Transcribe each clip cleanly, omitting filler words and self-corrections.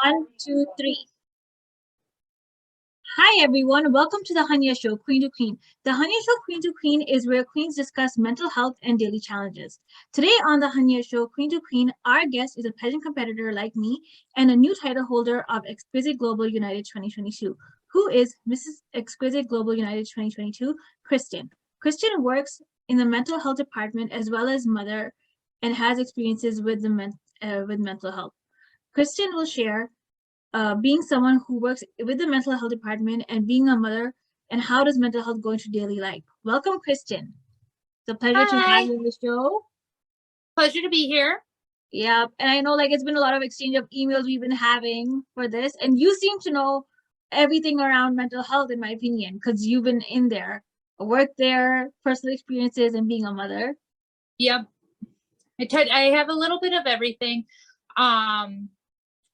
One, two, three. Hi everyone, welcome to the Hunyah Show Queen to Queen. The Hunyah Show Queen to Queen is where queens discuss mental health and daily challenges. Today on the Hunyah Show Queen to Queen, our guest is a pageant competitor like me and a new title holder of Exquisite Global United 2022, who is Mrs. Exquisite Global United 2022, Kristen. Kristen works in the mental health department as well as mother and has experiences with mental health. Kristen will share being someone who works with the mental health department and being a mother, and how does mental health go into daily life? Welcome, Kristen. It's a pleasure to have you on the show. Pleasure to be here. Yeah, and I know it's been a lot of exchange of emails we've been having for this, and you seem to know everything around mental health, in my opinion, because you've been in there, worked there, personal experiences, and being a mother. Yep. I have a little bit of everything.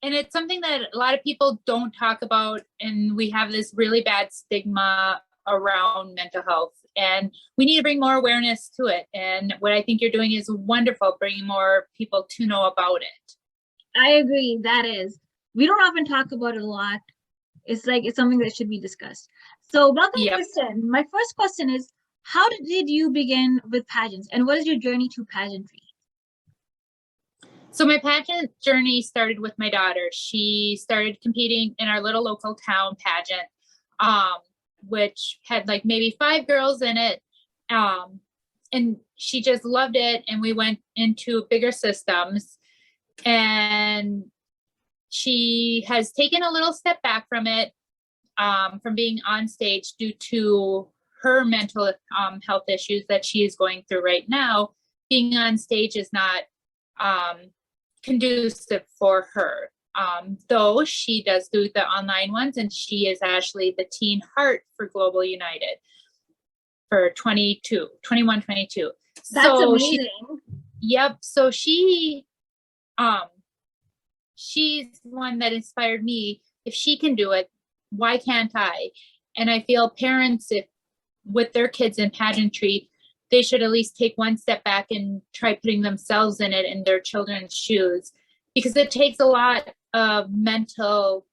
And it's something that a lot of people don't talk about, and we have this really bad stigma around mental health, and we need to bring more awareness to it. And what I think you're doing is wonderful, bringing more people to know about it. I agree. That is, we don't often talk about it a lot. It's something that should be discussed. So welcome, Kristen. My first question is, how did you begin with pageants, and what is your journey to pageantry? So my pageant journey started with my daughter. She started competing in our little local town pageant, which had maybe 5 girls in it. And she just loved it. And we went into bigger systems, and she has taken a little step back from it, from being on stage due to her mental health issues that she is going through right now. Being on stage is not conducive for her, though she does do the online ones, and she is actually the teen heart for Global United for 21-22. That's amazing. So she's one that inspired me. If she can do it, why can't I? And I feel parents, if with their kids in pageantry, they should at least take one step back and try putting themselves in it, in their children's shoes, because it takes a lot of mental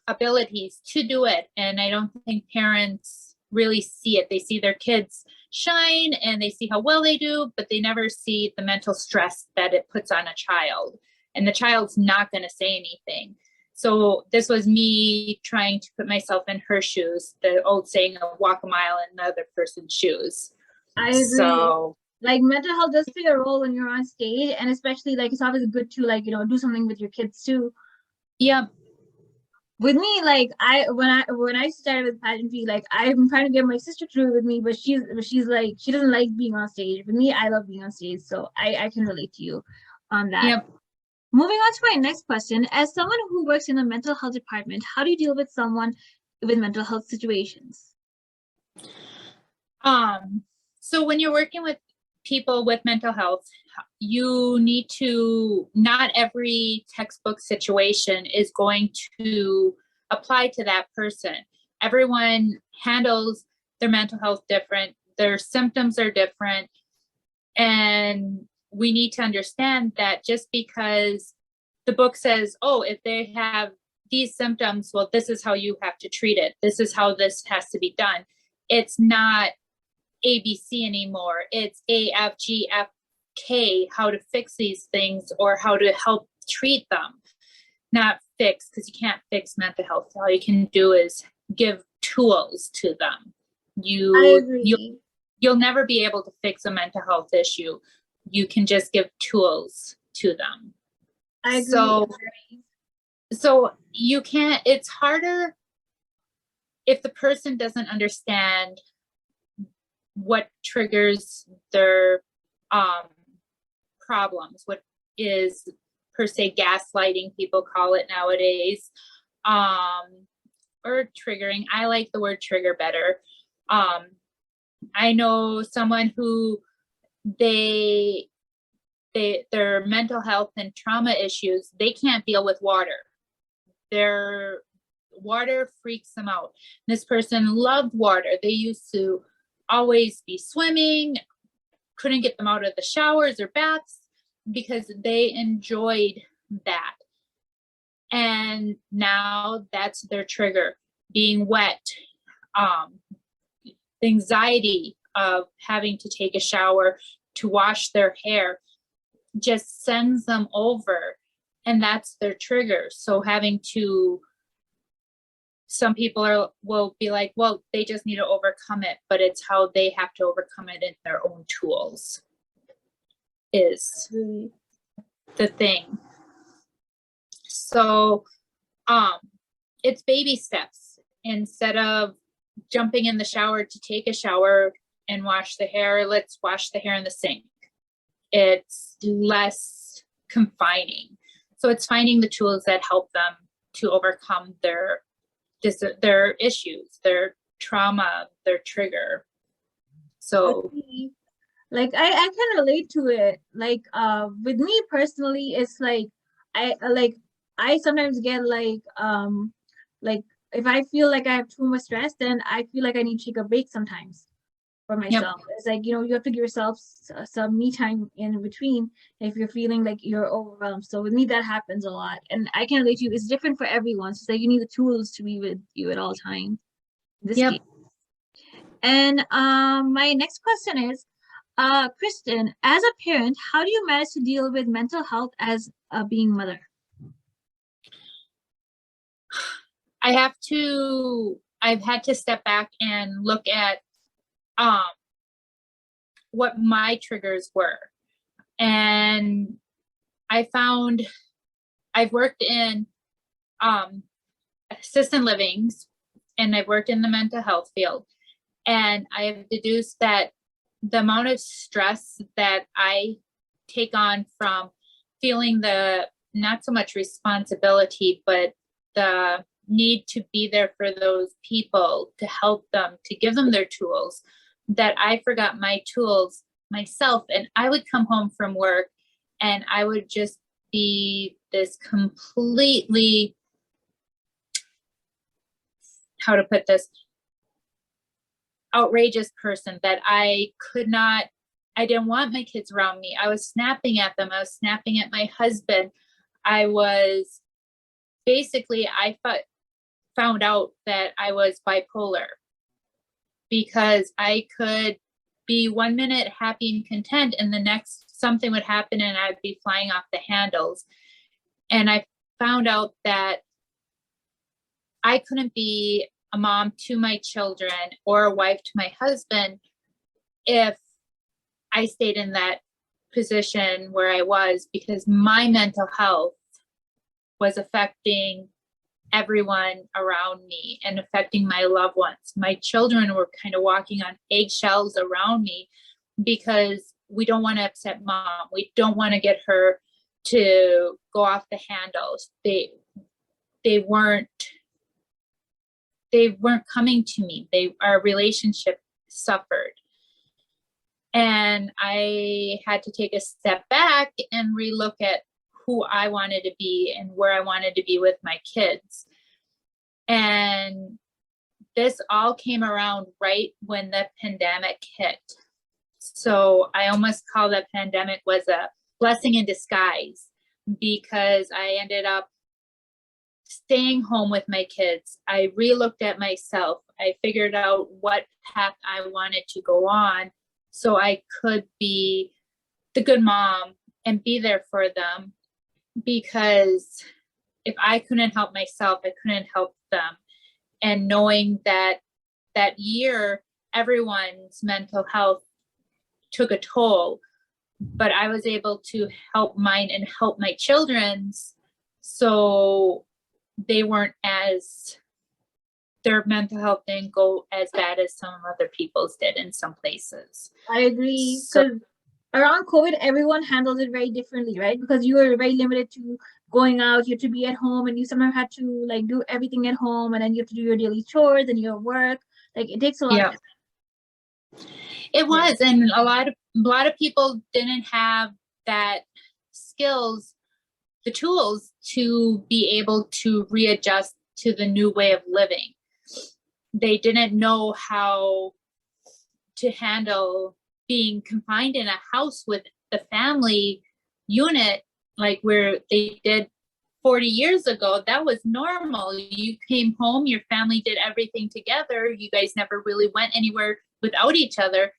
abilities to do it. And I don't think parents really see it. They see their kids shine and they see how well they do, but they never see the mental stress that it puts on a child. And the child's not going to say anything. So this was me trying to put myself in her shoes, the old saying of walk a mile in another person's shoes. I agree. So, mental health does play a role when you're on stage, and especially it's obviously good to do something with your kids too. Yeah. With me, when I started with pageantry, I'm trying to get my sister to do it with me, but she's she doesn't like being on stage. With me, I love being on stage, so I can relate to you on that. Yep. Moving on to my next question, as someone who works in the mental health department, how do you deal with someone with mental health situations? So when you're working with people with mental health, you need to, not every textbook situation is going to apply to that person. Everyone handles their mental health different. Their symptoms are different. And we need to understand that just because the book says, oh, if they have these symptoms, well, this is how you have to treat it. This is how this has to be done. It's not ABC anymore. It's A, F, G, F, K, how to fix these things or how to help treat them. Not fix, because you can't fix mental health. All you can do is give tools to them. You'll never be able to fix a mental health issue. You can just give tools to them. I agree. So you can't, it's harder if the person doesn't understand what triggers their problems, what is per se gaslighting, people call it nowadays, or triggering. I like the word trigger better. I know someone who their mental health and trauma issues, they can't deal with water. Their water freaks them out. This person loved water. They used to always be swimming, couldn't get them out of the showers or baths because they enjoyed that. And now that's their trigger, being wet, the anxiety of having to take a shower, to wash their hair, just sends them over, and that's their trigger. So having to, some people will be like, well, they just need to overcome it, but it's how they have to overcome it in their own tools is the thing. So it's baby steps. Instead of jumping in the shower to take a shower and wash the hair, let's wash the hair in the sink. It's less confining. So it's finding the tools that help them to overcome their issues, their trauma, their trigger. So like I can relate to it. Like with me personally, it's like I sometimes get like if I feel like I have too much stress, then I feel like I need to take a break sometimes for myself. Yep. It's like, you know, you have to give yourself some me time in between if you're feeling like you're overwhelmed. So with me, that happens a lot. And I can relate to you. It's different for everyone. So it's like you need the tools to be with you at all times. This case. And my next question is, Kristen, as a parent, how do you manage to deal with mental health as a being mother? I've had to step back and look at what my triggers were. And I found I've worked in assisted livings, and I've worked in the mental health field. And I have deduced that the amount of stress that I take on from feeling the, not so much responsibility, but the need to be there for those people, to help them, to give them their tools, that I forgot my tools myself. And I would come home from work and I would just be this completely, how to put this, outrageous person that I didn't want my kids around me. I was snapping at them. I was snapping at my husband. I found out that I was bipolar, because I could be 1 minute happy and content, and the next something would happen and I'd be flying off the handles. And I found out that I couldn't be a mom to my children or a wife to my husband if I stayed in that position where I was, because my mental health was affecting everyone around me and affecting my loved ones. My children were kind of walking on eggshells around me, because we don't want to upset mom. We don't want to get her to go off the handles. They weren't coming to me. Our relationship suffered. And I had to take a step back and relook at who I wanted to be and where I wanted to be with my kids. And this all came around right when the pandemic hit. So I almost call the pandemic was a blessing in disguise, because I ended up staying home with my kids. I relooked at myself. I figured out what path I wanted to go on, so I could be the good mom and be there for them. Because if I couldn't help myself, I couldn't help them. And knowing that year, everyone's mental health took a toll, but I was able to help mine and help my children's, so they weren't their mental health didn't go as bad as some other people's did in some places. I agree. So around COVID, everyone handles it very differently, right? Because you were very limited to going out, you had to be at home, and you sometimes had to like do everything at home, and then you have to do your daily chores and your work. Like it takes a lot of time. It was, and a lot of people didn't have that skills, the tools to be able to readjust to the new way of living. They didn't know how to handle being confined in a house with the family unit, like where they did 40 years ago, that was normal. You came home, your family did everything together. You guys never really went anywhere without each other.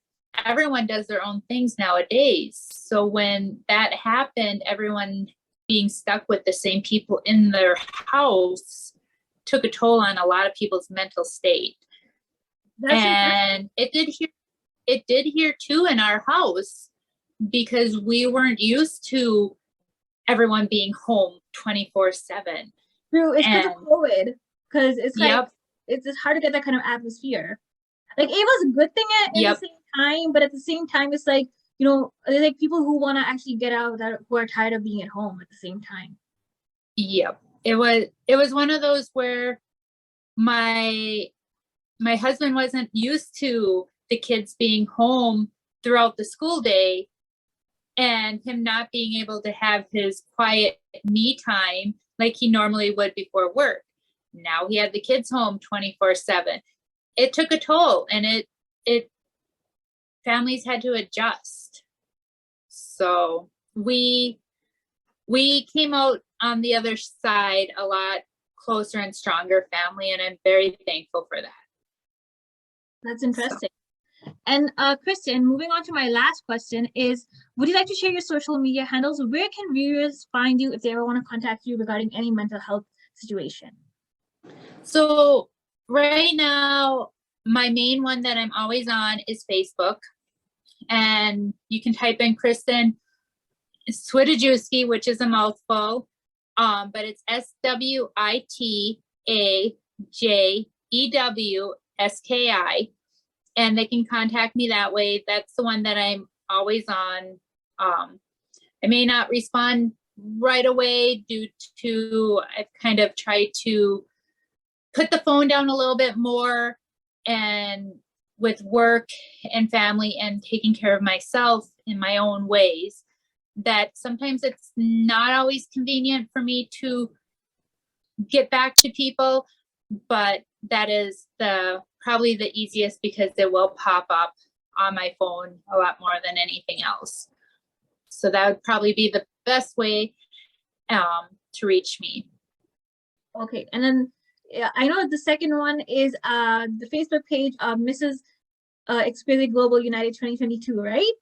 Everyone does their own things nowadays. So when that happened, everyone being stuck with the same people in their house took a toll on a lot of people's mental state. And it did here too in our house, because we weren't used to everyone being home 24/7. True, it's because of COVID, because it's like, Yep. it's hard to get that kind of atmosphere. Like, it was a good thing at the same time, but at the same time, it's like, you know, there's like people who want to actually get out that who are tired of being at home at the same time. Yep. It was one of those where my husband wasn't used to the kids being home throughout the school day and him not being able to have his quiet me time like he normally would before work. Now he had the kids home 24/7. It took a toll, and it families had to adjust. So we came out on the other side a lot closer and stronger family, and I'm very thankful for that. That's interesting. And Kristen, moving on to my last question is, would you like to share your social media handles? Where can viewers find you if they ever want to contact you regarding any mental health situation? So right now, my main one that I'm always on is Facebook. And you can type in Kristen Switajewski, which is a mouthful, but it's SWITAJEWSKI. And they can contact me that way. That's the one that I'm always on. I may not respond right away due to, I've kind of tried to put the phone down a little bit more, and with work and family and taking care of myself in my own ways, that sometimes it's not always convenient for me to get back to people, but that is probably the easiest, because it will pop up on my phone a lot more than anything else. So that would probably be the best way to reach me. Okay, and then I know the second one is the Facebook page of Mrs. Exquisite Global United 2022, right?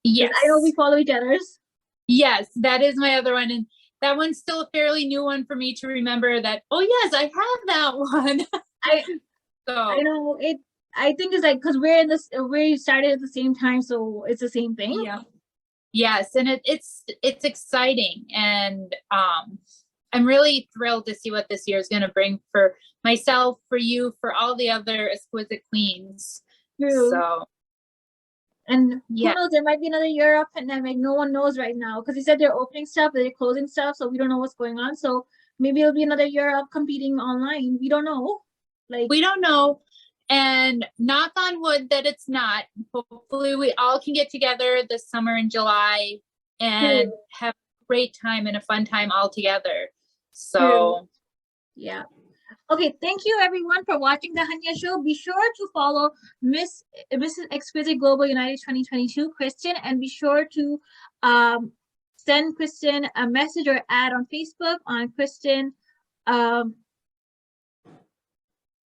Yes. I know we follow each other's. Yes, that is my other one. And that one's still a fairly new one for me to remember that, oh yes, I have that one. I know it. I think it's like, because we started at the same time, so it's the same thing. Yeah. Yes, and it's exciting, and I'm really thrilled to see what this year is going to bring for myself, for you, for all the other exquisite queens. True. So, and who knows, there might be another year of pandemic. No one knows right now, because they said they're opening stuff, they're closing stuff, so we don't know what's going on. So maybe it'll be another year of competing online. We don't know. We don't know. And knock on wood that it's not. Hopefully we all can get together this summer in July and have a great time and a fun time all together. So yeah. Okay, thank you everyone for watching the Hunyah Show. Be sure to follow Mrs. Exquisite Global United 2022, Kristen, and be sure to send Kristen a message or ad on Facebook on Kristen.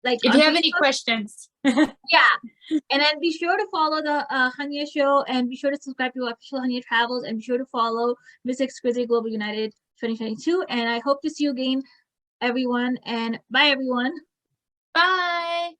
Like if you have any questions. Yeah, and then be sure to follow the Hunyah Show, and be sure to subscribe to Official Hunyah Travels, and be sure to follow Miss Exquisite Global United 2022. And I hope to see you again, everyone, and bye everyone. Bye.